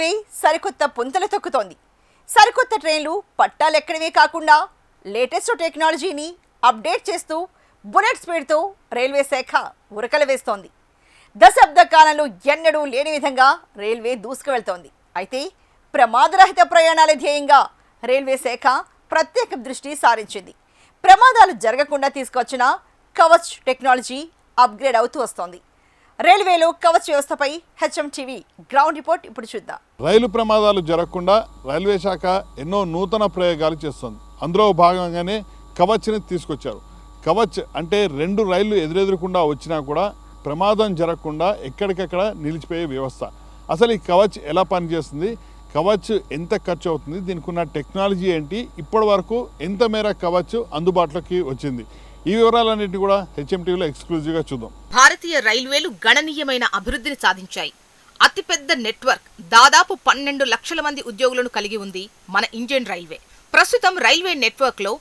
Railway సరికొత్త పుంతలు తొక్కుతోంది. సరికొత్త ట్రైన్లు పట్టాలెక్కడమే కాకుండా లేటెస్ట్ టెక్నాలజీని అప్డేట్ చేస్తూ బుల్లెట్ స్పీడ్తో రైల్వే శాఖ ఉరకలు వేస్తోంది. దశాబ్ద కాలంలో ఎన్నడూ లేని విధంగా రైల్వే దూసుకువెళ్తోంది. అయితే ప్రమాదరహిత ప్రయాణాల ధ్యేయంగా రైల్వే శాఖ ప్రత్యేక దృష్టి సారించింది. ప్రమాదాలు జరగకుండా తీసుకొచ్చిన కవచ్ టెక్నాలజీ అప్గ్రేడ్ అవుతూ వస్తోంది. రైల్వేలో కవచ్ వ్యవస్థపై హెచ్ఎంటీవీ గ్రౌండ్ రిపోర్ట్ ఇప్పుడు చూద్దాం. రైలు ప్రమాదాలు జరగకుండా రైల్వే శాఖ ఎన్నో నూతన ప్రయోగాలు చేస్తోంది. అందులో భాగంగానే కవచ్ని తీసుకొచ్చారు. కవచ్ అంటే రెండు రైళ్లు ఎదురెదురకుండా వచ్చినా కూడా ప్రమాదం జరగకుండా ఎక్కడికక్కడ నిలిచిపోయే వ్యవస్థ. అసలు ఈ కవచ్ ఎలా పనిచేస్తుంది, కవచ్ ఎంత ఖర్చు అవుతుంది, దీనికి ఉన్న టెక్నాలజీ ఏంటి, ఇప్పటి వరకు ఎంత మేర కవచ్ అందుబాటులోకి వచ్చింది, ఈ వివరాలన్నింటినీ కూడా హెచ్ఎంటీవీలో ఎక్స్క్లూజివ్గా చూద్దాం. భారతీయ రైల్వేలు గణనీయమైన అభివృద్ధిని సాధించాయి. అతిపెద్ద నెట్వర్క్, దాదాపు 12 లక్షల మంది ఉద్యోగులను కలిగి ఉంది మన ఇండియన్ రైల్వే. ప్రస్తుతం రైల్వే నెట్వర్క్లో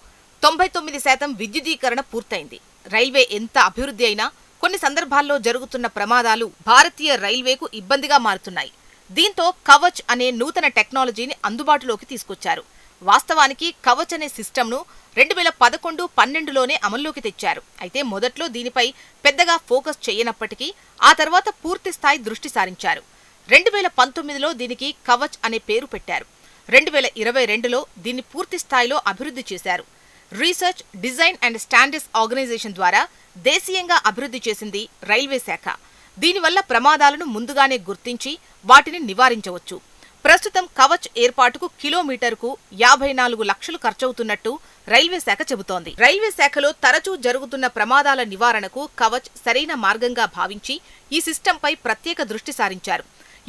99% విద్యుదీకరణ పూర్తయింది. రైల్వే ఎంత అభివృద్ధి అయినా కొన్ని సందర్భాల్లో జరుగుతున్న ప్రమాదాలు భారతీయ రైల్వేకు ఇబ్బందిగా మారుతున్నాయి. దీంతో కవచ్ అనే నూతన టెక్నాలజీని అందుబాటులోకి తీసుకొచ్చారు. వాస్తవానికి కవచ్ అనే సిస్టమ్ను 2011-12లోనే అమల్లోకి తెచ్చారు. అయితే మొదట్లో దీనిపై పెద్దగా ఫోకస్ చేయనప్పటికీ ఆ తర్వాత పూర్తి స్థాయి దృష్టి సారించారు. 2019లో దీనికి కవచ్ అనే పేరు పెట్టారు. 2022లో దీన్ని పూర్తి స్థాయిలో అభివృద్ధి చేశారు. Research, design and standards organisation ద్వారా దేశీయంగా అభివృద్ధి చేసింది రైల్వే శాఖ. దీనివల్ల ప్రమాదాలను ముందుగానే గుర్తించి వాటిని నివారించవచ్చు. ప్రస్తుతం కవచ్ ఏర్పాటుకు కిలోమీటర్కు 54 లక్షలు ఖర్చవుతున్నట్టు రైల్వే శాఖ చెబుతోంది. రైల్వే శాఖలో తరచూ జరుగుతున్న ప్రమాదాల నివారణకు కవచ్ సరైన మార్గంగా భావించి ఈ సిస్టంపై ప్రత్యేక దృష్టి సారించారు.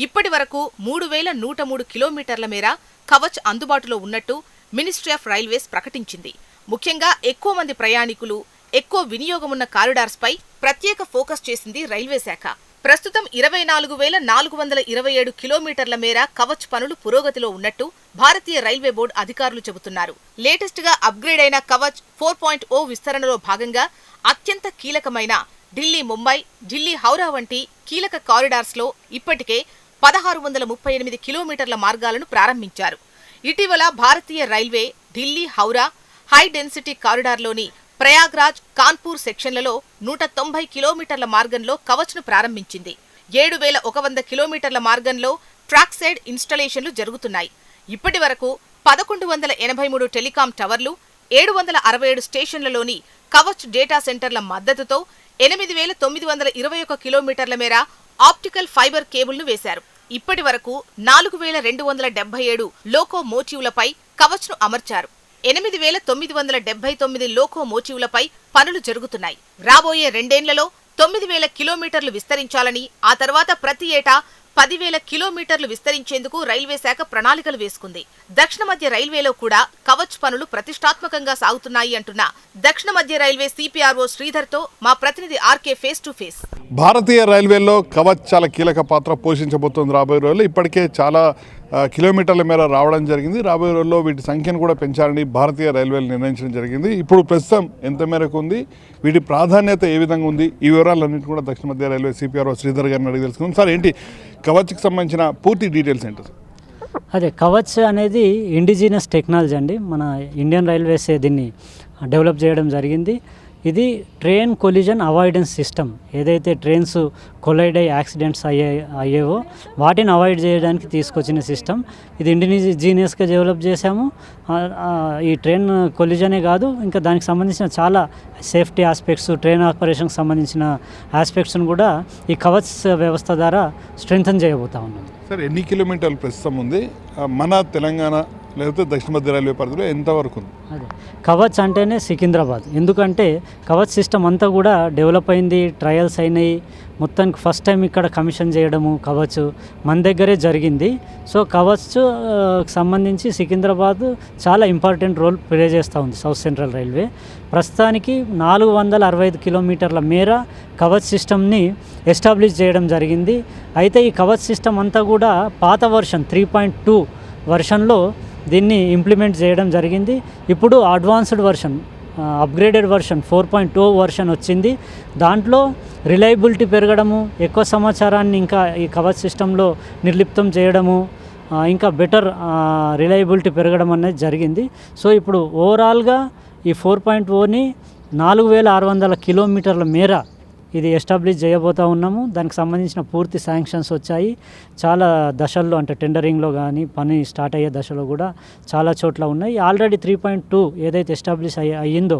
ఇప్పటి వరకు 3103 కిలోమీటర్ల మేర కవచ్ అందుబాటులో ఉన్నట్టు మినిస్ట్రీ ఆఫ్ రైల్వేస్ ప్రకటించింది. ముఖ్యంగా ఎక్కువ మంది ప్రయాణికులు, ఎక్కువ వినియోగమున్న కారిడార్స్పై ప్రత్యేక ఫోకస్ చేసింది రైల్వే శాఖ. ప్రస్తుతం 24,427 కిలోమీటర్ల మేర కవచ్ పనులు పురోగతిలో ఉన్నట్టు భారతీయ రైల్వే బోర్డు అధికారులు చెబుతున్నారు. లేటెస్ట్ గా అప్గ్రేడ్ అయిన కవచ్ 4.0 విస్తరణలో భాగంగా అత్యంత కీలకమైన ఢిల్లీ-ముంబై, ఢిల్లీ-హౌరా వంటి కీలక కారిడార్స్ లో ఇప్పటికే 1638 కిలోమీటర్ల మార్గాలను ప్రారంభించారు. ఇటీవల భారతీయ railway ఢిల్లీ-హౌరా high density కారిడార్లోని Prayagraj, Kanpur సెక్షన్లలో 190 కిలోమీటర్ల మార్గంలో కవచ్ను ప్రారంభించింది. 7,100 కిలోమీటర్ల మార్గంలో ట్రాక్ సైడ్ ఇన్స్టాలేషన్లు జరుగుతున్నాయి. ఇప్పటి వరకు 1183 టెలికాం టవర్లు, 767 స్టేషన్లలోని కవచ్ డేటా సెంటర్ల మద్దతుతో 8,921 కిలోమీటర్ల మేర ఆప్టికల్ ఫైబర్ కేబుల్ను వేశారు. ఇప్పటి వరకు 4,277 లోకోమోటివ్లపై కవచ్ను అమర్చారు. 8,979 లోకోమోటివ్లపై పనులు జరుగుతున్నాయి. రాబోయే 2 ఏళ్లలో 9,000 కిలోమీటర్లు విస్తరించాలని, ఆ తర్వాత ప్రతి ఏటా 10,000 కిలోమీటర్లు విస్తరించేందుకు రైల్వే శాఖ ప్రణాళికలు వేసుకుంది. దక్షిణ మధ్య రైల్వేలో కూడా కవచ్ పనులు ప్రతిష్టాత్మకంగా సాగుతున్నాయి అంటున్న దక్షిణ మధ్య రైల్వే సిపిఆర్ఓ శ్రీధర్తో మా ప్రతినిధి ఆర్కే ఫేస్ టు ఫేస్. భారతీయ రైల్వేలో కవచ్ చాలా కీలక పాత్ర పోషించబోతోంది. రాబోయే రోజుల్లో ఇప్పటికే చాలా కిలోమీటర్ల మేర రావడం జరిగింది. రాబోయే రోజుల్లో వీటి సంఖ్యను కూడా పెంచాలని భారతీయ రైల్వేలు నిర్ణయించడం జరిగింది. ఇప్పుడు ప్రస్తుతం ఎంత మేరకు ఉంది, వీటి ప్రాధాన్యత ఏ విధంగా ఉంది, ఈ వివరాలన్నింటి కూడా దక్షిణ మధ్య రైల్వే సిపిఆర్ఓ శ్రీధర్ గారిని అడిగి తెలుసుకుందాం. సార్, ఏంటి కవచ్కి సంబంధించిన పూర్తి డీటెయిల్స్ ఏంటి? అదే కవచ్ అనేది ఇండిజినస్ టెక్నాలజీ అండి. మన ఇండియన్ రైల్వేస్ దీన్ని డెవలప్ చేయడం జరిగింది. ఇది ట్రైన్ కొలిజన్ అవాయిడెన్స్ సిస్టమ్. ఏదైతే ట్రైన్స్ కొలైడ్ అయ్యి యాక్సిడెంట్స్ అయ్యేవో వాటిని అవాయిడ్ చేయడానికి తీసుకొచ్చిన సిస్టమ్. ఇది ఇండిజినియస్గా డెవలప్ చేశాము. ఈ ట్రైన్ కొలిజనే కాదు, ఇంకా దానికి సంబంధించిన చాలా సేఫ్టీ ఆస్పెక్ట్స్, ట్రైన్ ఆపరేషన్కి సంబంధించిన ఆస్పెక్ట్స్ను కూడా ఈ కవచ్ వ్యవస్థ ద్వారా స్ట్రెంథన్ చేయబోతా ఉన్నాం. సార్, ఎన్ని కిలోమీటర్లు ప్రస్తుతం ఉంది మన తెలంగాణ లేకపోతే దక్షిణ మధ్య రైల్వే పరిధిలో ఎంతవరకు ఉంది? అదే కవచ్ అంటేనే సికింద్రాబాద్. ఎందుకంటే కవచ్ సిస్టమ్ అంతా కూడా డెవలప్ అయింది, ట్రయల్స్ అయినాయి. మొత్తానికి ఫస్ట్ టైం ఇక్కడ కమిషన్ చేయడము కవచ్ మన దగ్గరే జరిగింది. సో కవచ్ సంబంధించి సికింద్రాబాద్ చాలా ఇంపార్టెంట్ రోల్ ప్లే చేస్తూ ఉంది సౌత్ సెంట్రల్ రైల్వే. ప్రస్తుతానికి 465 కిలోమీటర్ల మేర కవచ్ సిస్టమ్ని ఎస్టాబ్లిష్ చేయడం జరిగింది. అయితే ఈ కవచ్ సిస్టమ్ అంతా కూడా పాత వర్షన్ 3.2 వర్షన్లో దీన్ని ఇంప్లిమెంట్ చేయడం జరిగింది. ఇప్పుడు advanced version, upgraded version 4.0 version వచ్చింది. దాంట్లో రిలయబిలిటీ పెరగడము, ఎక్కువ సమాచారాన్ని ఇంకా ఈ కవచ్ సిస్టంలో నిర్లిప్తం చేయడము, ఇంకా బెటర్ రిలయబిలిటీ పెరగడం అనేది జరిగింది. సో ఇప్పుడు ఓవరాల్గా ఈ 4.0ని 4600 కిలోమీటర్ల మేర ఇది ఎస్టాబ్లిష్ చేయబోతూ ఉన్నాము. దానికి సంబంధించిన పూర్తి శాంక్షన్స్ వచ్చాయి. చాలా దశల్లో అంటే టెండరింగ్లో కానీ పని స్టార్ట్ అయ్యే దశలో కూడా చాలా చోట్ల ఉన్నాయి. ఆల్రెడీ 3.2 ఏదైతే ఎస్టాబ్లిష్ అయ్యిందో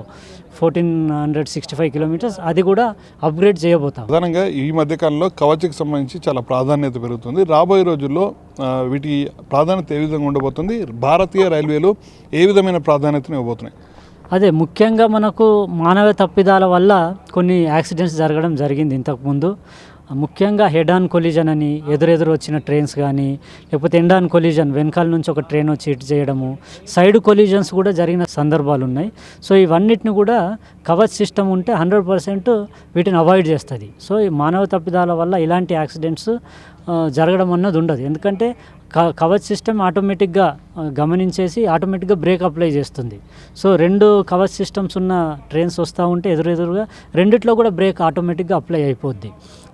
1465 కిలోమీటర్స్ అది కూడా అప్గ్రేడ్ చేయబోతాం. ప్రధానంగా ఈ మధ్యకాలంలో కవచ్కి సంబంధించి చాలా ప్రాధాన్యత పెరుగుతుంది. రాబోయే రోజుల్లో వీటి ప్రాధాన్యత ఏ విధంగా ఉండబోతుంది, భారతీయ రైల్వేలు ఏ విధమైన ప్రాధాన్యతను ఇవ్వబోతున్నాయి? అదే ముఖ్యంగా మనకు మానవ తప్పిదాల వల్ల కొన్ని యాక్సిడెంట్స్ జరగడం జరిగింది ఇంతకుముందు. ముఖ్యంగా హెడ్ ఆన్ కొలిజన్ అని ఎదురెదురు వచ్చిన ట్రైన్స్ కానీ, లేకపోతే ఎండ్ ఆన్ కొలిజన్ వెనకాల నుంచి ఒక ట్రైన్ వచ్చి హిట్ చేయడము, సైడ్ కొలిజన్స్ కూడా జరిగిన సందర్భాలు ఉన్నాయి. సో ఇవన్నిటిని కూడా కవచ్ సిస్టమ్ ఉంటే 100% వీటిని అవాయిడ్ చేస్తుంది. సో ఈ మానవ తప్పిదాల వల్ల ఇలాంటి యాక్సిడెంట్స్ జరగడం అన్నది ఉండదు. ఎందుకంటే కవచ్ సిస్టమ్ ఆటోమేటిక్గా గమనించేసి ఆటోమేటిక్గా బ్రేక్ అప్లై చేస్తుంది. సో 2 కవచ్ సిస్టమ్స్ ఉన్న ట్రైన్స్ వస్తూ ఉంటే ఎదురెదురుగా రెండిట్లో కూడా బ్రేక్ ఆటోమేటిక్గా అప్లై అయిపోద్ది.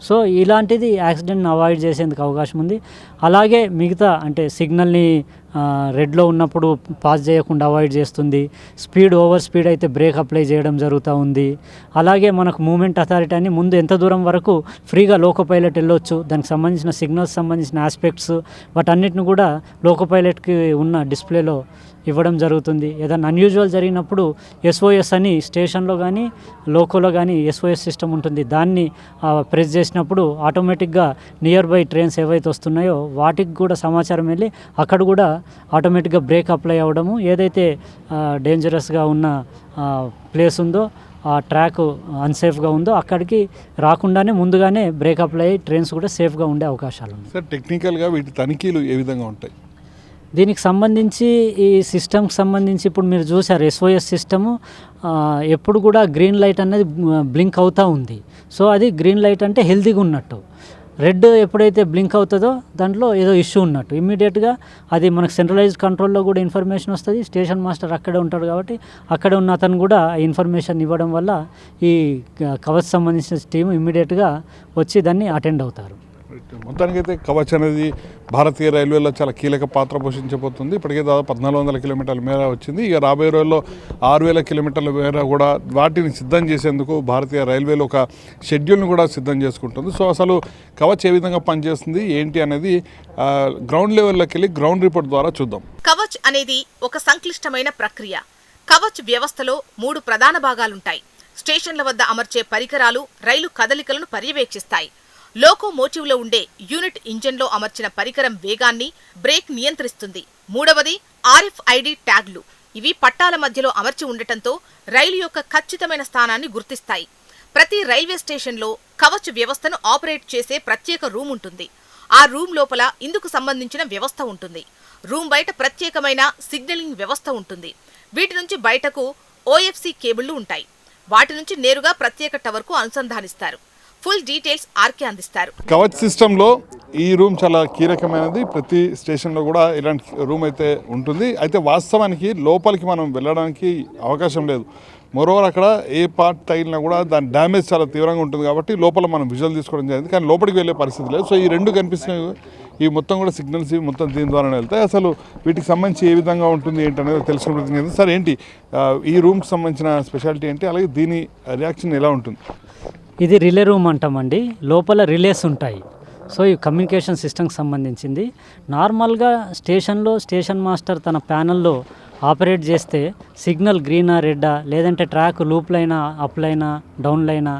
సో ఇలాంటిది యాక్సిడెంట్ని అవాయిడ్ చేసేందుకు అవకాశం ఉంది. అలాగే మిగతా అంటే సిగ్నల్ని రెడ్లో ఉన్నప్పుడు పాస్ చేయకుండా అవాయిడ్ చేస్తుంది. ఓవర్ స్పీడ్ అయితే బ్రేక్ అప్లై చేయడం జరుగుతూ ఉంది. అలాగే మనకు మూమెంట్ అథారిటీ అని ముందు ఎంత దూరం వరకు ఫ్రీగా లోకో పైలట్ వెళ్ళొచ్చు, దానికి సంబంధించిన సిగ్నల్స్ సంబంధించిన ఆస్పెక్ట్స్ వాటన్నిటిని కూడా లోకో పైలట్కి ఉన్న డిస్ప్లేలో ఇవ్వడం జరుగుతుంది. ఏదైనా అన్యూజువల్ జరిగినప్పుడు SOS అని స్టేషన్లో కానీ లోకోలో కానీ SOS సిస్టమ్ ఉంటుంది. దాన్ని ప్రెస్ చేసినప్పుడు ఆటోమేటిక్గా నియర్ బై ట్రైన్స్ ఏవైతే వస్తున్నాయో వాటికి కూడా సమాచారం వెళ్ళి అక్కడ కూడా ఆటోమేటిక్గా బ్రేక్ అప్లై అవ్వడము, ఏదైతే డేంజరస్గా ఉన్న ప్లేస్ ఉందో ఆ ట్రాక్ అన్సేఫ్గా ఉందో అక్కడికి రాకుండానే ముందుగానే బ్రేక్ అప్లై అయ్యి ట్రైన్స్ కూడా సేఫ్గా ఉండే అవకాశాలు ఉన్నాయి. సార్, టెక్నికల్గా వీటి తనిఖీలు ఏ విధంగా ఉంటాయి? దీనికి సంబంధించి ఈ సిస్టమ్కి సంబంధించి ఇప్పుడు మీరు చూసారు SOS సిస్టము ఎప్పుడు కూడా గ్రీన్ లైట్ అనేది బ్లింక్ అవుతూ ఉంది. సో అది గ్రీన్ లైట్ అంటే హెల్తీగా ఉన్నట్టు. రెడ్ ఎప్పుడైతే బ్లింక్ అవుతుందో దాంట్లో ఏదో ఇష్యూ ఉన్నట్టు. ఇమ్మీడియట్గా అది మనకు సెంట్రలైజ్డ్ కంట్రోల్లో కూడా ఇన్ఫర్మేషన్ వస్తుంది. స్టేషన్ మాస్టర్ అక్కడే ఉంటాడు కాబట్టి అక్కడే ఉన్న అతను కూడా ఇన్ఫర్మేషన్ ఇవ్వడం వల్ల ఈ కవచ్ సంబంధించిన టీం ఇమ్మీడియట్గా వచ్చి దాన్ని అటెండ్ అవుతారు. మొత్తానికైతే కవచ్ అనేది భారతీయ రైల్వేలో చాలా కీలక పాత్ర పోషించబోతుంది. ఇప్పటికే దాదాపు 1400 కిలోమీటర్ల మేర వచ్చింది. ఇక రాబోయే రోజుల్లో 6000 కిలోమీటర్ల మేర కూడా వాటిని సిద్ధం చేసేందుకు భారతీయ రైల్వేలో ఒక షెడ్యూల్ను కూడా సిద్ధం చేసుకుంటుంది. సో అసలు కవచ్ ఏ విధంగా పనిచేస్తుంది ఏంటి అనేది గ్రౌండ్ లెవెల్లోకి వెళ్ళి గ్రౌండ్ రిపోర్ట్ ద్వారా చూద్దాం. కవచ్ అనేది ఒక సంక్లిష్టమైన ప్రక్రియ. కవచ్ వ్యవస్థలో 3 ప్రధాన భాగాలుంటాయి. స్టేషన్ల వద్ద అమర్చే పరికరాలు రైలు కదలికలను పర్యవేక్షిస్తాయి. లోకోమోటివ్లో ఉండే యూనిట్ ఇంజన్లో అమర్చిన పరికరం వేగాన్ని, బ్రేక్ నియంత్రిస్తుంది. మూడవది RFID ట్యాగ్లు. ఇవి పట్టాల మధ్యలో అమర్చి ఉండటంతో రైలు యొక్క ఖచ్చితమైన స్థానాన్ని గుర్తిస్తాయి. ప్రతి రైల్వే స్టేషన్లో కవచ్ వ్యవస్థను ఆపరేట్ చేసే ప్రత్యేక రూమ్ ఉంటుంది. ఆ రూమ్ లోపల ఇందుకు సంబంధించిన వ్యవస్థ ఉంటుంది. రూమ్ బయట ప్రత్యేకమైన సిగ్నలింగ్ వ్యవస్థ ఉంటుంది. వీటి నుంచి బయటకు OFC కేబుళ్లు ఉంటాయి. వాటి నుంచి నేరుగా ప్రత్యేక టవర్కు అనుసంధానిస్తారు. ఫుల్ డీటెయిల్స్ ఆర్కే అందిస్తారు. కవచ్ సిస్టంలో ఈ రూమ్ చాలా కీలకమైనది. ప్రతి స్టేషన్లో కూడా ఇలాంటి రూమ్ అయితే ఉంటుంది. అయితే వాస్తవానికి లోపలికి మనం వెళ్ళడానికి అవకాశం లేదు. మరోవర్ అక్కడ ఏ పార్ట్ తగిలినా కూడా దాని డ్యామేజ్ చాలా తీవ్రంగా ఉంటుంది కాబట్టి లోపల మనం విజువల్ తీసుకోవడం జరిగింది. కానీ లోపలికి వెళ్ళే పరిస్థితి లేదు. సో ఈ 2 కనిపిస్తున్నాయి, ఈ మొత్తం కూడా సిగ్నల్స్ మొత్తం దీని ద్వారానే వెళ్తాయి. అసలు వీటికి సంబంధించి ఏ విధంగా ఉంటుంది ఏంటి అనేది తెలుసుకునే ప్రయత్నం చేద్దాం. సార్, ఏంటి ఈ రూమ్కి సంబంధించిన స్పెషాలిటీ ఏంటి, అలాగే దీని రియాక్షన్ ఎలా ఉంటుంది? ఇది రిలే రూమ్ అంటామండి. లోపల రిలేస్ ఉంటాయి. సో ఈ కమ్యూనికేషన్ సిస్టమ్కి సంబంధించింది. నార్మల్గా స్టేషన్లో స్టేషన్ మాస్టర్ తన ప్యానల్లో ఆపరేట్ చేస్తే సిగ్నల్ గ్రీనా రెడ్డా, లేదంటే ట్రాక్ లూప్ లైనా అప్ లైనా డౌన్ లైనా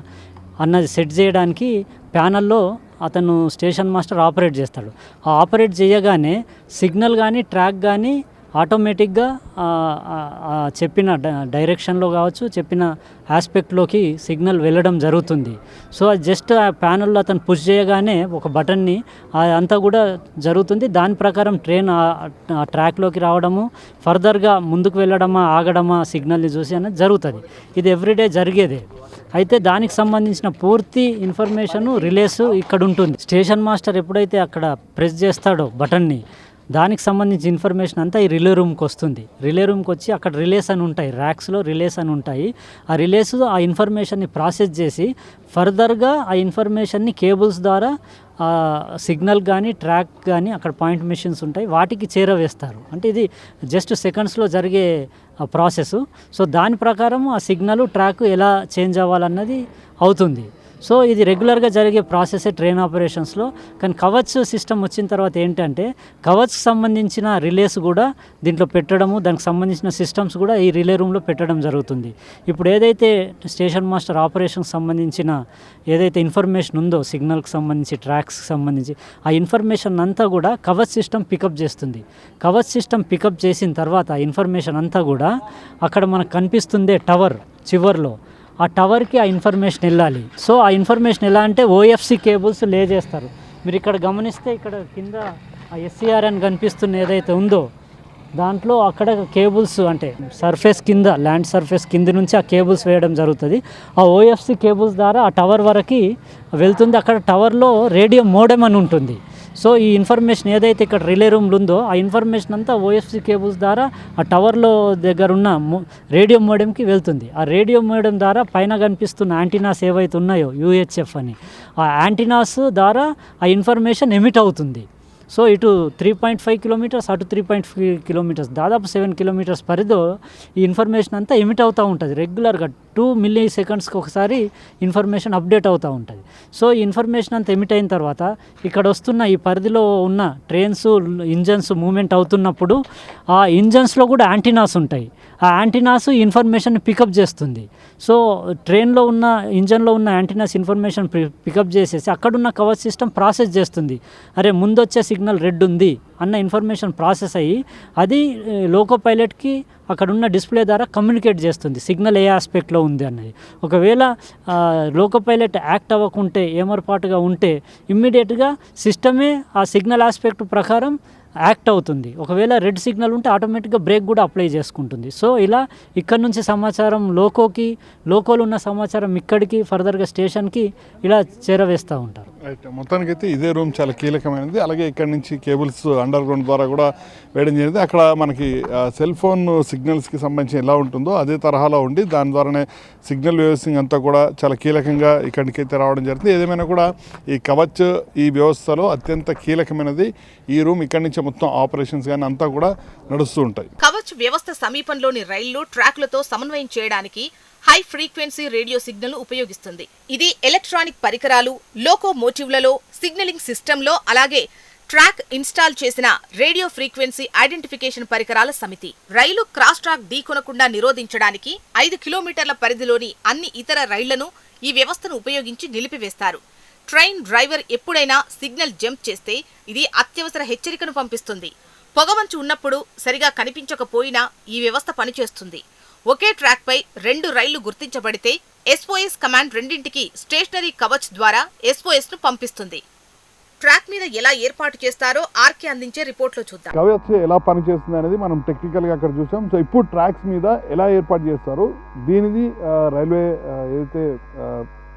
అన్నది సెట్ చేయడానికి ప్యానల్లో అతను స్టేషన్ మాస్టర్ ఆపరేట్ చేస్తాడు. ఆ ఆపరేట్ చేయగానే సిగ్నల్ కానీ ట్రాక్ కానీ ఆటోమేటిక్గా చెప్పిన డైరెక్షన్లో కావచ్చు, చెప్పిన ఆస్పెక్ట్లోకి సిగ్నల్ వెళ్ళడం జరుగుతుంది. సో అది జస్ట్ ఆ ప్యానల్లో అతను పుష్ చేయగానే ఒక బటన్ని అంతా కూడా జరుగుతుంది. దాని ప్రకారం ట్రైన్ ఆ ట్రాక్లోకి రావడము, ఫర్దర్గా ముందుకు వెళ్ళడమా ఆగడమా సిగ్నల్ని చూసి అనేది జరుగుతుంది. ఇది ఎవ్రీడే జరిగేదే. అయితే దానికి సంబంధించిన పూర్తి ఇన్ఫర్మేషను రిలేస్ ఇక్కడ ఉంటుంది. స్టేషన్ మాస్టర్ ఎప్పుడైతే అక్కడ ప్రెస్ చేస్తాడో బటన్ని, దానికి సంబంధించిన ఇన్ఫర్మేషన్ అంతా ఈ రిలే రూమ్కి వస్తుంది. రిలే రూమ్కి వచ్చి అక్కడ రిలేస్ అని ఉంటాయి, ర్యాక్స్లో రిలేస్ అని ఉంటాయి. ఆ రిలేస్ ఆ ఇన్ఫర్మేషన్ని ప్రాసెస్ చేసి ఫర్దర్గా ఆ ఇన్ఫర్మేషన్ని కేబుల్స్ ద్వారా సిగ్నల్ కానీ ట్రాక్ కానీ అక్కడ పాయింట్ మెషిన్స్ ఉంటాయి, వాటికి చేరవేస్తారు. అంటే ఇది జస్ట్ సెకండ్స్లో జరిగే ప్రాసెస్. సో దాని ప్రకారం ఆ సిగ్నల్ ట్రాక్ ఎలా చేంజ్ అవ్వాలన్నది అవుతుంది. సో ఇది రెగ్యులర్గా జరిగే ప్రాసెసే ట్రైన్ ఆపరేషన్స్లో. కానీ కవచ్ సిస్టమ్ వచ్చిన తర్వాత ఏంటంటే కవచ్కి సంబంధించిన రిలేస్ కూడా దీంట్లో పెట్టడము, దానికి సంబంధించిన సిస్టమ్స్ కూడా ఈ రిలే రూమ్లో పెట్టడం జరుగుతుంది. ఇప్పుడు ఏదైతే స్టేషన్ మాస్టర్ ఆపరేషన్కి సంబంధించిన ఏదైతే ఇన్ఫర్మేషన్ ఉందో సిగ్నల్కి సంబంధించి ట్రాక్స్కి సంబంధించి ఆ ఇన్ఫర్మేషన్ అంతా కూడా కవచ్ సిస్టమ్ పికప్ చేస్తుంది. కవచ్ సిస్టమ్ పికప్ చేసిన తర్వాత ఆ ఇన్ఫర్మేషన్ అంతా కూడా అక్కడ మనకు కనిపిస్తుందే టవర్ చివర్లో, ఆ టవర్కి ఆ ఇన్ఫర్మేషన్ వెళ్ళాలి. సో ఆ ఇన్ఫర్మేషన్ ఎలా అంటే ఓఎఫ్సి కేబుల్స్ లే చేస్తారు. మీరు ఇక్కడ గమనిస్తే ఇక్కడ కింద ఆ ఎస్సీఆర్ అని కనిపిస్తున్న ఏదైతే ఉందో దాంట్లో అక్కడ కేబుల్స్ అంటే సర్ఫేస్ కింద ల్యాండ్ సర్ఫేస్ కింద నుంచి ఆ కేబుల్స్ వేయడం జరుగుతుంది. ఆ ఓఎఫ్సి కేబుల్స్ ద్వారా ఆ టవర్ వరకు వెళ్తుంది. అక్కడ టవర్లో రేడియో మోడెమ్ అని ఉంటుంది. సో ఈ ఇన్ఫర్మేషన్ ఏదైతే ఇక్కడ రిలే రూమ్లు ఉందో ఆ ఇన్ఫర్మేషన్ అంతా ఓఎఫ్సి కేబుల్స్ ద్వారా ఆ టవర్లో దగ్గర ఉన్న రేడియో మోడెంకి వెళ్తుంది. ఆ రేడియో మోడెం ద్వారా పైన కనిపిస్తున్న యాంటీనాస్ ఏవైతే ఉన్నాయో యూహెచ్ఎఫ్ అని, ఆ యాంటీనాస్ ద్వారా ఆ ఇన్ఫర్మేషన్ ఎమిట్ అవుతుంది. సో ఇటు 3.5 కిలోమీటర్స్ అటు 3.5 కిలోమీటర్స్ దాదాపు 7 కిలోమీటర్స్ పరిధిలో ఈ ఇన్ఫర్మేషన్ అంతా ఎమిట్ అవుతూ ఉంటుంది. రెగ్యులర్గా 2 మిల్లీ సెకండ్స్కి ఒకసారి ఇన్ఫర్మేషన్ అప్డేట్ అవుతూ ఉంటుంది. సో ఈ ఇన్ఫర్మేషన్ అంతా ఎమిట్ అయిన తర్వాత ఇక్కడ వస్తున్న ఈ పరిధిలో ఉన్న ట్రైన్స్ ఇంజన్స్ మూమెంట్ అవుతున్నప్పుడు ఆ ఇంజన్స్లో కూడా యాంటీనాస్ ఉంటాయి. ఆ యాంటీనాస్ ఇన్ఫర్మేషన్ పికప్ చేస్తుంది. సో ట్రైన్లో ఉన్న ఇంజన్లో ఉన్న యాంటీనాస్ ఇన్ఫర్మేషన్ పికప్ చేసేసి అక్కడున్న కవచ్ సిస్టమ్ ప్రాసెస్ చేస్తుంది. అరే ముందు వచ్చే సిగ్నల్ రెడ్ ఉంది అన్న ఇన్ఫర్మేషన్ ప్రాసెస్ అయ్యి అది లోకో పైలట్కి అక్కడ ఉన్న డిస్ప్లే ద్వారా కమ్యూనికేట్ చేస్తుంది సిగ్నల్ ఏ ఆస్పెక్ట్లో ఉంది అన్నది. ఒకవేళ లోకో పైలట్ యాక్ట్ అవ్వకుంటే ఏమరపాటుగా ఉంటే ఇమ్మీడియట్గా సిస్టమే ఆ సిగ్నల్ ఆస్పెక్ట్ ప్రకారం యాక్ట్ అవుతుంది. ఒకవేళ రెడ్ సిగ్నల్ ఉంటే ఆటోమేటిక్గా బ్రేక్ కూడా అప్లై చేసుకుంటుంది. సో ఇలా ఇక్కడ నుంచి సమాచారం లోకోలో ఉన్న సమాచారం ఇక్కడికి ఫర్దర్గా స్టేషన్కి ఇలా చేరవేస్తూ ఉంటారు. రైట్, మొత్తానికైతే ఇదే రూమ్ చాలా కీలకమైనది. అలాగే ఇక్కడ నుంచి కేబుల్స్ అండర్ గ్రౌండ్ ద్వారా కూడా వేయడం జరిగింది. అక్కడ మనకి సెల్ ఫోన్ సిగ్నల్స్కి సంబంధించి ఎలా ఉంటుందో అదే తరహాలో ఉండి దాని ద్వారానే సిగ్నల్ వేవ్సింగ్ అంతా కూడా చాలా కీలకంగా ఇక్కడికైతే రావడం జరుగుతుంది. ఏదేమైనా కూడా ఈ కవచ్ ఈ వ్యవస్థలో అత్యంత కీలకమైనది ఈ రూమ్. ఇక్కడి నుంచి మొత్తం ఆపరేషన్స్ కానీ అంతా కూడా నడుస్తూ ఉంటాయి. కవచ్ వ్యవస్థ సమీపంలోని రైళ్లు ట్రాక్లతో సమన్వయం చేయడానికి హై ఫ్రీక్వెన్సీ రేడియో సిగ్నల్ ఉపయోగిస్తుంది. ఇది ఎలక్ట్రానిక్ పరికరాలు, లోకోమోటివ్లలో, సిగ్నలింగ్ సిస్టంలో, అలాగే ట్రాక్ ఇన్స్టాల్ చేసిన రేడియో ఫ్రీక్వెన్సీ ఐడెంటిఫికేషన్ పరికరాల సమితి. రైలు క్రాస్ ట్రాక్ ఢీకొనకుండా నిరోధించడానికి 5 కిలోమీటర్ల పరిధిలోని అన్ని ఇతర రైళ్లను ఈ వ్యవస్థను ఉపయోగించి నిలిపివేస్తారు. ట్రైన్ డ్రైవర్ ఎప్పుడైనా సిగ్నల్ జంప్ చేస్తే ఇది అత్యవసర హెచ్చరికను పంపిస్తుంది. పొగమంచు ఉన్నప్పుడు సరిగా కనిపించకపోయినా ఈ వ్యవస్థ పనిచేస్తుంది. ఒకే ట్రాక్పై 2 రైళ్లు గుర్తించబడితే SOS కమాండ్ రెండింటికి స్టేషనరీ కవచ్ ద్వారా SOS ను పంపిస్తుంది. ట్రాక్ మీద ఎలా ఏర్పాటు చేస్తారో ఆర్కే అందించే రిపోర్ట్లో చూద్దాం. కవచ్ ఎలా పనిచేస్తుంది అనేది మనం టెక్నికల్గా అక్కడ చూసాం. సో ఇప్పుడు ట్రాక్స్ మీద ఎలా ఏర్పాటు చేస్తారు, దీనిది రైల్వే ఏదైతే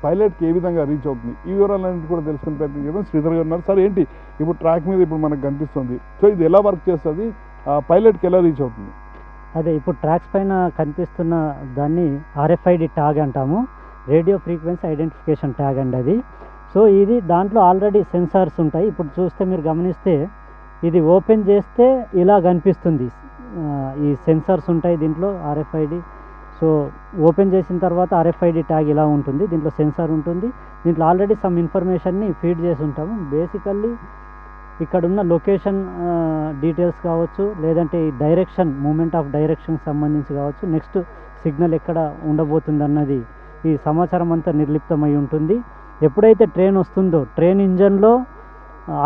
పైలట్కి ఏ విధంగా రీచ్ అవుతుంది, ఈ వివరాలన్నింటి కూడా తెలుసుకునే ప్రయత్నం చేద్దాం. శ్రీధర్ గారు ఉన్నారు. సార్, ఏంటి ఇప్పుడు ట్రాక్ మీద ఇప్పుడు మనకు కనిపిస్తుంది, సో ఇది ఎలా వర్క్ చేస్తుంది, పైలట్కి ఎలా రీచ్ అవుతుంది? అదే ఇప్పుడు ట్రాక్స్ పైన కనిపిస్తున్న దాన్ని RFID ట్యాగ్ అంటాము, రేడియో ఫ్రీక్వెన్సీ ఐడెంటిఫికేషన్ ట్యాగ్ అండి అది. సో ఇది దాంట్లో ఆల్రెడీ సెన్సార్స్ ఉంటాయి. ఇప్పుడు చూస్తే మీరు గమనిస్తే ఇది ఓపెన్ చేస్తే ఇలా కనిపిస్తుంది. ఈ సెన్సార్స్ ఉంటాయి దీంట్లో RFID. సో ఓపెన్ చేసిన తర్వాత RFID ట్యాగ్ ఇలా ఉంటుంది. దీంట్లో సెన్సార్ ఉంటుంది. దీంట్లో ఆల్రెడీ సమ్ ఇన్ఫర్మేషన్ని ఫీడ్ చేసి ఉంటాము. బేసికల్లీ ఇక్కడ ఉన్న లొకేషన్ డీటెయిల్స్ కావచ్చు, లేదంటే ఈ డైరెక్షన్ మూమెంట్ ఆఫ్ డైరెక్షన్ సంబంధించి కావచ్చు, నెక్స్ట్ సిగ్నల్ ఎక్కడ ఉండబోతుంది అన్నది ఈ సమాచారం అంతా నిర్లిప్తమై ఉంటుంది. ఎప్పుడైతే ట్రైన్ వస్తుందో ట్రైన్ ఇంజన్లో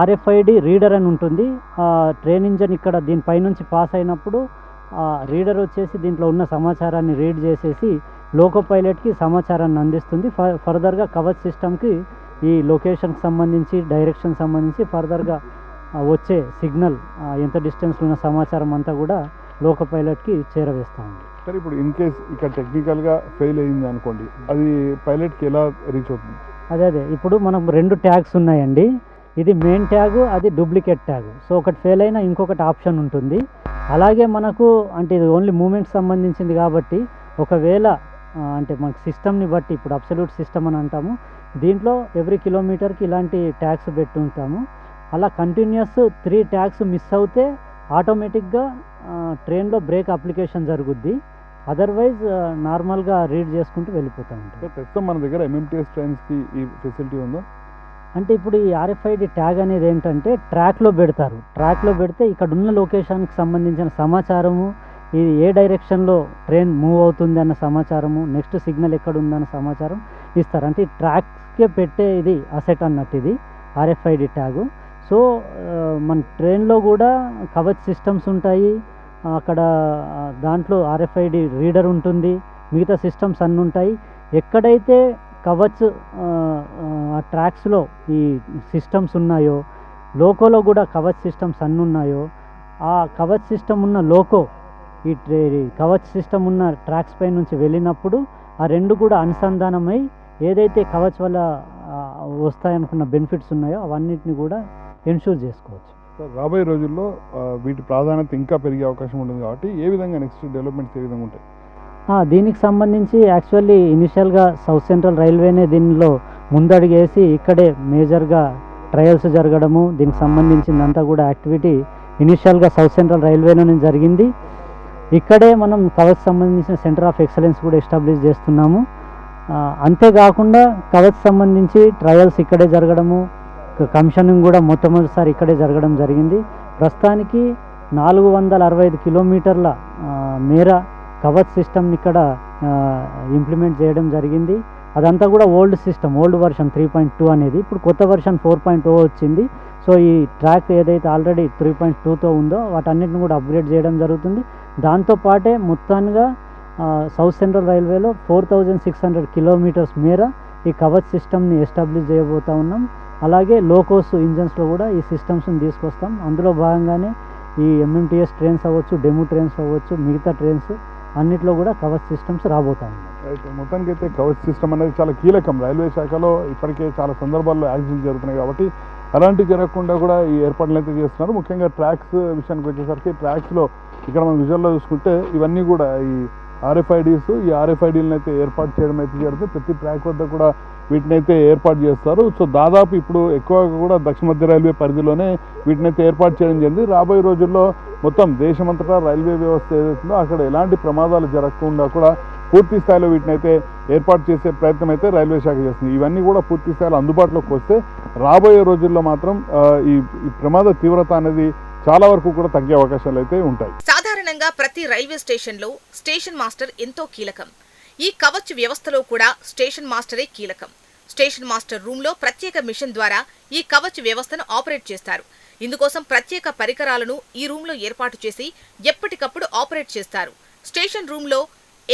RFID రీడర్ అని ఉంటుంది. ఆ ట్రైన్ ఇంజన్ ఇక్కడ దీనిపైనుంచి పాస్ అయినప్పుడు ఆ రీడర్ వచ్చేసి దీంట్లో ఉన్న సమాచారాన్ని రీడ్ చేసేసి లోకో పైలట్కి సమాచారాన్ని అందిస్తుంది. ఫర్దర్గా కవచ్ సిస్టమ్కి ఈ లొకేషన్కి సంబంధించి డైరెక్షన్ సంబంధించి ఫర్దర్గా వచ్చే సిగ్నల్ ఎంత డిస్టెన్స్లో ఉన్న సమాచారం అంతా కూడా లోకో పైలట్కి చేరవేస్తూ ఉంది. సరే, ఇప్పుడు ఇన్ కేస్ ఇక్కడ టెక్నికల్గా ఫెయిల్ అయింది అనుకోండి, అది పైలట్కి ఎలా రీచ్ అవుతుంది? అదే ఇప్పుడు మనం 2 ట్యాగ్స్ ఉన్నాయండి. ఇది మెయిన్ ట్యాగు, అది డూప్లికేట్ ట్యాగు. సో ఒకటి ఫెయిల్ అయినా ఇంకొకటి ఆప్షన్ ఉంటుంది. అలాగే మనకు అంటే ఇది ఓన్లీ మూమెంట్ సంబంధించింది కాబట్టి ఒకవేళ అంటే మనకు సిస్టమ్ని బట్టి ఇప్పుడు అబ్సల్యూట్ సిస్టమ్ అని అంటాము, దీంట్లో ఎవ్రీ కిలోమీటర్కి ఇలాంటి ట్యాగ్స్ పెట్టుంటాము. అలా కంటిన్యూస్ 3 ట్యాగ్స్ మిస్ అవుతే ఆటోమేటిక్గా ట్రైన్లో బ్రేక్ అప్లికేషన్ జరుగుద్ది. అదర్వైజ్ నార్మల్గా రీడ్ చేసుకుంటూ వెళ్ళిపోతూ ఉంటాం. ప్రస్తుతం మన దగ్గర ఎంఎంటీఎస్ ట్రైన్స్కి ఈ ఫెసిలిటీ ఉందా? అంటే ఇప్పుడు ఈ RFID ట్యాగ్ అనేది ఏంటంటే ట్రాక్లో పెడతారు. ట్రాక్లో పెడితే ఇక్కడ ఉన్న లొకేషన్కి సంబంధించిన సమాచారము, ఇది ఏ డైరెక్షన్లో ట్రైన్ మూవ్ అవుతుంది అన్న సమాచారము, నెక్స్ట్ సిగ్నల్ ఎక్కడ ఉందన్న సమాచారం ఇస్తారు. అంటే ట్రాక్కే పెట్టే ఇది అసెట్ అన్నట్టు ఇది RFID ట్యాగు. సో మన ట్రైన్లో కూడా కవచ్ సిస్టమ్స్ ఉంటాయి. అక్కడ దాంట్లో RFID రీడర్ ఉంటుంది, మిగతా సిస్టమ్స్ అన్నీ ఉంటాయి. ఎక్కడైతే కవచ్ ఆ ట్రాక్స్లో ఈ సిస్టమ్స్ ఉన్నాయో, లోకోలో కూడా కవచ్ సిస్టమ్స్ అన్నీ ఉన్నాయో, ఆ కవచ్ సిస్టమ్ ఉన్న లోకో ఈ కవచ్ సిస్టమ్ ఉన్న ట్రాక్స్ పై నుంచి వెళ్ళినప్పుడు ఆ రెండు కూడా అనుసంధానమై ఏదైతే కవచ్ వల్ల వస్తాయనుకున్న బెనిఫిట్స్ ఉన్నాయో అవన్నిటిని కూడా ఎన్షూర్ చేసుకోవచ్చు. రాబోయే రోజుల్లో వీటి ప్రాధాన్యత ఇంకా పెరిగే అవకాశం ఉంటుంది కాబట్టి ఏ విధంగా నెక్స్ట్ డెవలప్మెంట్స్ ఏ విధంగా ఉంటాయి? దీనికి సంబంధించి యాక్చువల్లీ ఇనిషియల్గా సౌత్ సెంట్రల్ రైల్వేనే దీనిలో ముందడుగేసి ఇక్కడే మేజర్గా ట్రయల్స్ జరగడము, దీనికి సంబంధించిందంతా కూడా యాక్టివిటీ ఇనిషియల్గా సౌత్ సెంట్రల్ రైల్వేలోనే జరిగింది. ఇక్కడే మనం కవచ్ సంబంధించిన సెంటర్ ఆఫ్ ఎక్సలెన్స్ కూడా ఎస్టాబ్లిష్ చేస్తున్నాము. అంతేకాకుండా కవచ్ సంబంధించి ట్రయల్స్ ఇక్కడే జరగడము, కమిషనింగ్ కూడా మొట్టమొదటిసారి ఇక్కడే జరగడం జరిగింది. ప్రస్తుతానికి 465 కిలోమీటర్ల మేర కవచ్ సిస్టమ్ని ఇక్కడ ఇంప్లిమెంట్ చేయడం జరిగింది. అదంతా కూడా ఓల్డ్ సిస్టమ్, ఓల్డ్ వర్షన్ 3.2 అనేది. ఇప్పుడు కొత్త వర్షన్ 4.0 వచ్చింది. సో ఈ ట్రాక్ ఏదైతే ఆల్రెడీ 3.2తో ఉందో వాటన్నిటిని కూడా అప్గ్రేడ్ చేయడం జరుగుతుంది. దాంతోపాటే మొత్తంగా సౌత్ సెంట్రల్ రైల్వేలో 4600 కిలోమీటర్స్ మేర ఈ కవచ్ సిస్టమ్ని ఎస్టాబ్లిష్ చేయబోతూ ఉన్నాం. అలాగే లోకోస్ ఇంజన్స్లో కూడా ఈ సిస్టమ్స్ని తీసుకొస్తాం. అందులో భాగంగానే ఈ MMTS ట్రైన్స్ అవ్వచ్చు, డెమో ట్రైన్స్ అవ్వచ్చు, మిగతా ట్రైన్స్ అన్నిట్లో కూడా కవచ్ సిస్టమ్స్ రాబోతా ఉన్నాయి. అయితే మొత్తానికి అయితే కవచ్ సిస్టమ్ అనేది చాలా కీలకం. రైల్వే శాఖలో ఇప్పటికే చాలా సందర్భాల్లో యాక్సిడెంట్ జరుగుతున్నాయి కాబట్టి అలాంటివి జరగకుండా కూడా ఈ ఏర్పాట్లు అయితే చేస్తున్నారు. ముఖ్యంగా ట్రాక్స్ విషయానికి వచ్చేసరికి ట్రాక్స్లో ఇక్కడ మనం విజువల్లో చూసుకుంటే ఇవన్నీ కూడా ఈ RFIDs, ఈ RFIDలను అయితే ఏర్పాటు చేయడం అయితే జరుగుతుంది. ప్రతి ట్రాక్ వద్ద కూడా వీటిని అయితే ఏర్పాటు చేస్తారు. సో దాదాపు ఇప్పుడు ఎక్కువగా కూడా దక్షిణ మధ్య రైల్వే పరిధిలోనే వీటిని అయితే ఏర్పాటు చేయడం జరిగింది. రాబోయే రోజుల్లో మొత్తం దేశమంతటా రైల్వే వ్యవస్థ ఏదైతుందో అక్కడ ఎలాంటి ప్రమాదాలు జరగకుండా కూడా పూర్తి స్థాయిలో వీటిని అయితే ఏర్పాటు చేసే ప్రయత్నం అయితే రైల్వే శాఖ చేస్తుంది. ఇవన్నీ కూడా పూర్తి స్థాయిలో అందుబాటులోకి వస్తే రాబోయే రోజుల్లో మాత్రం ఈ ప్రమాద తీవ్రత అనేది చాలా వరకు కూడా తగ్గే అవకాశాలు అయితే ఉంటాయి. సాధారణంగా ప్రతి రైల్వే స్టేషన్లో స్టేషన్ మాస్టర్ ఎంతో కీలకం. ఈ కవచ్ వ్యవస్థలో కూడా స్టేషన్ మాస్టరే కీలకం. స్టేషన్ మాస్టర్ రూమ్లో ప్రత్యేక మిషన్ ద్వారా ఈ కవచ్ వ్యవస్థను ఆపరేట్ చేస్తారు. ఇందుకోసం ప్రత్యేక పరికరాలను ఈ రూమ్లో ఏర్పాటు చేసి ఎప్పటికప్పుడు ఆపరేట్ చేస్తారు. స్టేషన్ రూమ్లో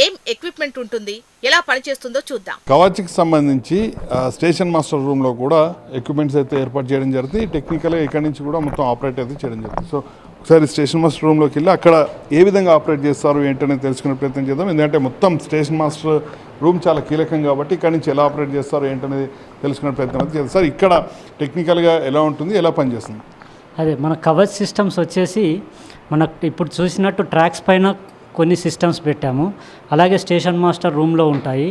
ఏం ఎక్విప్మెంట్ ఉంటుంది, ఎలా పనిచేస్తుందో చూద్దాం. కవచ్కి సంబంధించి స్టేషన్ మాస్టర్ రూమ్లో కూడా ఎక్విప్మెంట్స్ అయితే ఏర్పాటు చేయడం జరుగుతుంది. టెక్నికల్గా ఇక్కడి నుంచి కూడా మొత్తం ఆపరేట్ అయితే చేయడం జరుగుతుంది. సో ఒకసారి స్టేషన్ మాస్టర్ రూమ్లోకి వెళ్ళి అక్కడ ఏ విధంగా ఆపరేట్ చేస్తారు ఏంటనేది తెలుసుకునే ప్రయత్నం చేద్దాం. ఎందుకంటే మొత్తం స్టేషన్ మాస్టర్ రూమ్ చాలా కీలకం కాబట్టి ఇక్కడి నుంచి ఎలా ఆపరేట్ చేస్తారు ఏంటనేది తెలుసుకునే ప్రయత్నం అయితే చేద్దాం. సార్ ఇక్కడ టెక్నికల్గా ఎలా ఉంటుంది, ఎలా పనిచేస్తుంది? అదే మన కవచ్ సిస్టమ్స్ వచ్చేసి మనకు ఇప్పుడు చూసినట్టు ట్రాక్స్ పైన కొన్ని సిస్టమ్స్ పెట్టాము. అలాగే స్టేషన్ మాస్టర్ రూమ్లో ఉంటాయి.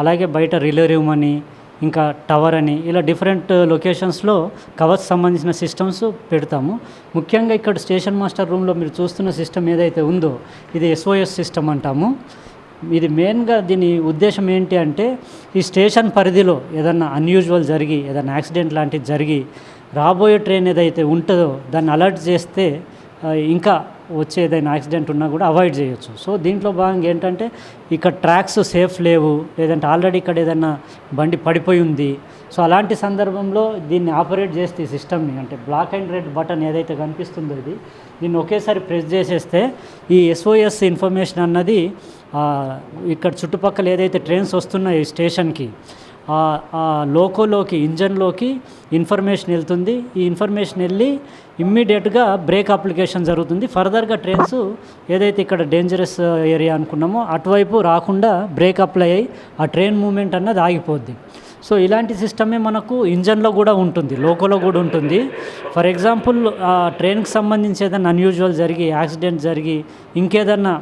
అలాగే బయట రిలే రూమ్ అని, ఇంకా టవర్ అని, ఇలా డిఫరెంట్ లొకేషన్స్లో కవచ్ సంబంధించిన సిస్టమ్స్ పెడతాము. ముఖ్యంగా ఇక్కడ స్టేషన్ మాస్టర్ రూమ్లో మీరు చూస్తున్న సిస్టమ్ ఏదైతే ఉందో ఇది SOS సిస్టమ్ అంటాము. ఇది మెయిన్గా దీని ఉద్దేశం ఏంటి అంటే ఈ స్టేషన్ పరిధిలో ఏదన్నా అన్యూజువల్ జరిగి, ఏదైనా యాక్సిడెంట్ లాంటిది జరిగి రాబోయే ట్రైన్ ఏదైతే ఉంటుందో దాన్ని అలర్ట్ చేస్తే ఇంకా వచ్చే ఏదైనా యాక్సిడెంట్ ఉన్నా కూడా అవాయిడ్ చేయొచ్చు. సో దీంట్లో భాగంగా ఏంటంటే ఇక్కడ ట్రాక్స్ సేఫ్ లేవు, లేదంటే ఆల్రెడీ ఇక్కడ ఏదైనా బండి పడిపోయి ఉంది. సో అలాంటి సందర్భంలో దీన్ని ఆపరేట్ చేస్తే ఈ సిస్టమ్ని, అంటే బ్లాక్ అండ్ రెడ్ బటన్ ఏదైతే కనిపిస్తుందో దీన్ని ఒకేసారి ప్రెస్ చేసేస్తే ఈ SOS ఇన్ఫర్మేషన్ అన్నది ఇక్కడ చుట్టుపక్కల ఏదైతే ట్రైన్స్ వస్తున్నాయో ఈ స్టేషన్కి లోకోలోకి, ఇంజన్లోకి ఇన్ఫర్మేషన్ వెళ్తుంది. ఈ ఇన్ఫర్మేషన్ వెళ్ళి ఇమ్మీడియట్గా బ్రేక్ అప్లికేషన్ జరుగుతుంది. ఫర్దర్గా ట్రైన్స్ ఏదైతే ఇక్కడ డేంజరస్ ఏరియా అనుకున్నామో అటువైపు రాకుండా బ్రేక్ అప్లై అయ్యి ఆ ట్రైన్ మూమెంట్ అన్నది ఆగిపోద్ది. సో ఇలాంటి సిస్టమే మనకు ఇంజన్లో కూడా ఉంటుంది, లోకోలో కూడా ఉంటుంది. ఫర్ ఎగ్జాంపుల్ ట్రైన్కి సంబంధించి ఏదైనా అన్యూజువల్ జరిగి యాక్సిడెంట్ జరిగి ఇంకేదన్నా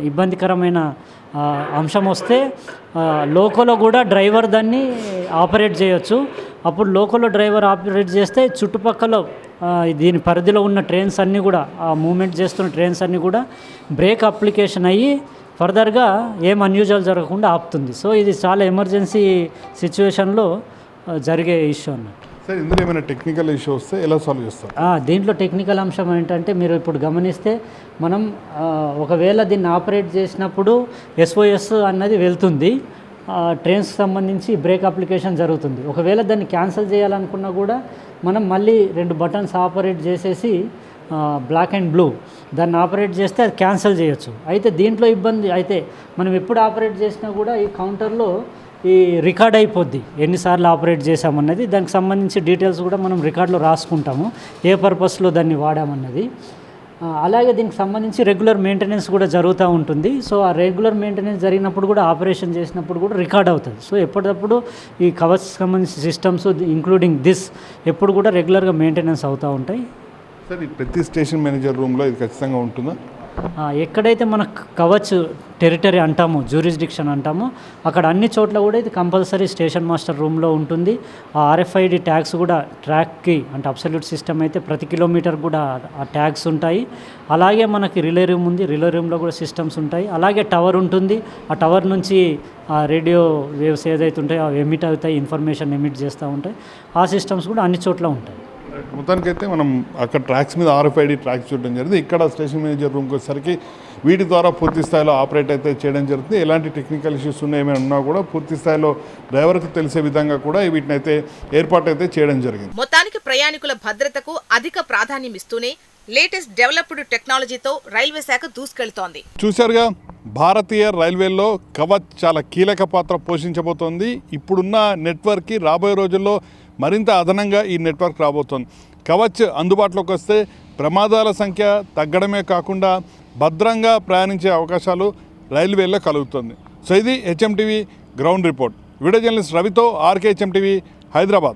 ఇబ్బందికరమైన అంశం వస్తే లోకోలో కూడా డ్రైవర్ దాన్ని ఆపరేట్ చేయొచ్చు. అప్పుడు లోకోలో డ్రైవర్ ఆపరేట్ చేస్తే చుట్టుపక్కల దీని పరిధిలో ఉన్న ట్రైన్స్ అన్నీ కూడా మూవ్మెంట్ చేస్తున్న ట్రైన్స్ అన్నీ కూడా బ్రేక్ అప్లికేషన్ అయ్యి ఫర్దర్గా ఏం అన్యూజువల్ జరగకుండా ఆపుతుంది. సో ఇది చాలా ఎమర్జెన్సీ సిచ్యువేషన్లో జరిగే ఇష్యూ అన్నట్టు. సార్ ఇందులో ఏమైనా టెక్నికల్ ఇష్యూ వస్తే ఎలా సాల్వ్ చేస్తారు? దీంట్లో టెక్నికల్ అంశం ఏంటంటే మీరు ఇప్పుడు గమనిస్తే మనం ఒకవేళ దీన్ని ఆపరేట్ చేసినప్పుడు SOS అన్నది వెళ్తుంది, ట్రైన్స్కి సంబంధించి బ్రేక్ అప్లికేషన్ జరుగుతుంది. ఒకవేళ దాన్ని క్యాన్సిల్ చేయాలనుకున్నా కూడా మనం మళ్ళీ 2 బటన్స్ ఆపరేట్ చేసేసి బ్లాక్ అండ్ బ్లూ దాన్ని ఆపరేట్ చేస్తే అది క్యాన్సిల్ చేయొచ్చు. అయితే దీంట్లో ఇబ్బంది అయితే మనం ఎప్పుడు ఆపరేట్ చేసినా కూడా ఈ కౌంటర్లో ఈ రికార్డ్ అయిపోద్ది ఎన్నిసార్లు ఆపరేట్ చేసామన్నది. దానికి సంబంధించి డీటెయిల్స్ కూడా మనం రికార్డులో రాసుకుంటాము, ఏ పర్పస్లో దాన్ని వాడామన్నది. అలాగే దీనికి సంబంధించి రెగ్యులర్ మెయింటెనెన్స్ కూడా జరుగుతూ ఉంటుంది. సో ఆ రెగ్యులర్ మెయింటెనెన్స్ జరిగినప్పుడు కూడా ఆపరేషన్ చేసినప్పుడు కూడా రికార్డ్ అవుతుంది. సో ఎప్పటికప్పుడు ఈ కవర్స్ సంబంధించిన సిస్టమ్స్ ఇంక్లూడింగ్ దిస్ ఎప్పుడు కూడా రెగ్యులర్గా మెయింటెనెన్స్ అవుతూ ఉంటాయి. సార్ ఈ ప్రతి స్టేషన్ మేనేజర్ రూమ్లో ఇది ఖచ్చితంగా ఉంటుందా? ఎక్కడైతే మనకు కవచ్ టెరిటరీ అంటామో, జ్యూరిస్డిక్షన్ అంటామో, అక్కడ అన్ని చోట్ల కూడా ఇది కంపల్సరీ స్టేషన్ మాస్టర్ రూమ్లో ఉంటుంది. ఆ RFID ట్యాగ్స్ కూడా ట్రాక్కి అంటే అబ్సల్యూట్ సిస్టమ్ అయితే ప్రతి కిలోమీటర్ కూడా ఆ ట్యాగ్స్ ఉంటాయి. అలాగే మనకి రిలే రూమ్ ఉంది, రిలే రూమ్లో కూడా సిస్టమ్స్ ఉంటాయి. అలాగే టవర్ ఉంటుంది, ఆ టవర్ నుంచి ఆ రేడియో వేవ్స్ ఏదైతే ఉంటాయో అవి ఎమిట్ అవుతాయి, ఇన్ఫర్మేషన్ ఎమిట్ చేస్తూ ఉంటాయి. ఆ సిస్టమ్స్ కూడా అన్ని చోట్ల ఉంటాయి. మొత్తానికైతే మనం అక్కడ ట్రాక్స్ మీద RFID ట్రాక్స్ చూడడం జరిగింది. ఇక్కడ స్టేషన్ మేనేజర్ రూమ్కి వచ్చేసరికి వీటి ద్వారా పూర్తి స్థాయిలో ఆపరేట్ అయితే చేయడం జరుగుతుంది. ఎలాంటి టెక్నికల్ ఇష్యూస్ ఏమైనా ఉన్నా కూడా పూర్తి స్థాయిలో డ్రైవర్కి తెలిసే విధంగా కూడా వీటిని అయితే ఏర్పాటు అయితే చేయడం జరిగింది. మొత్తానికి ప్రయాణికుల భద్రతకు అధిక ప్రాధాన్యం ఇస్తూనే లేటెస్ట్ డెవలప్డ్ టెక్నాలజీతో రైల్వే శాఖ దూసుకెళ్తోంది. చూశారుగా, భారతీయ రైల్వేలో కవచ్ చాలా కీలక పాత్ర పోషించబోతోంది. ఇప్పుడున్న నెట్వర్క్కి రాబోయే రోజుల్లో మరింత అదనంగా ఈ నెట్వర్క్ రాబోతోంది. కవచ్ అందుబాటులోకి వస్తే ప్రమాదాల సంఖ్య తగ్గడమే కాకుండా భద్రంగా ప్రయాణించే అవకాశాలు రైల్వేలో కలుగుతుంది. సో ఇది HMTV ground report. Video journalist రవితో RK HMTV హైదరాబాద్.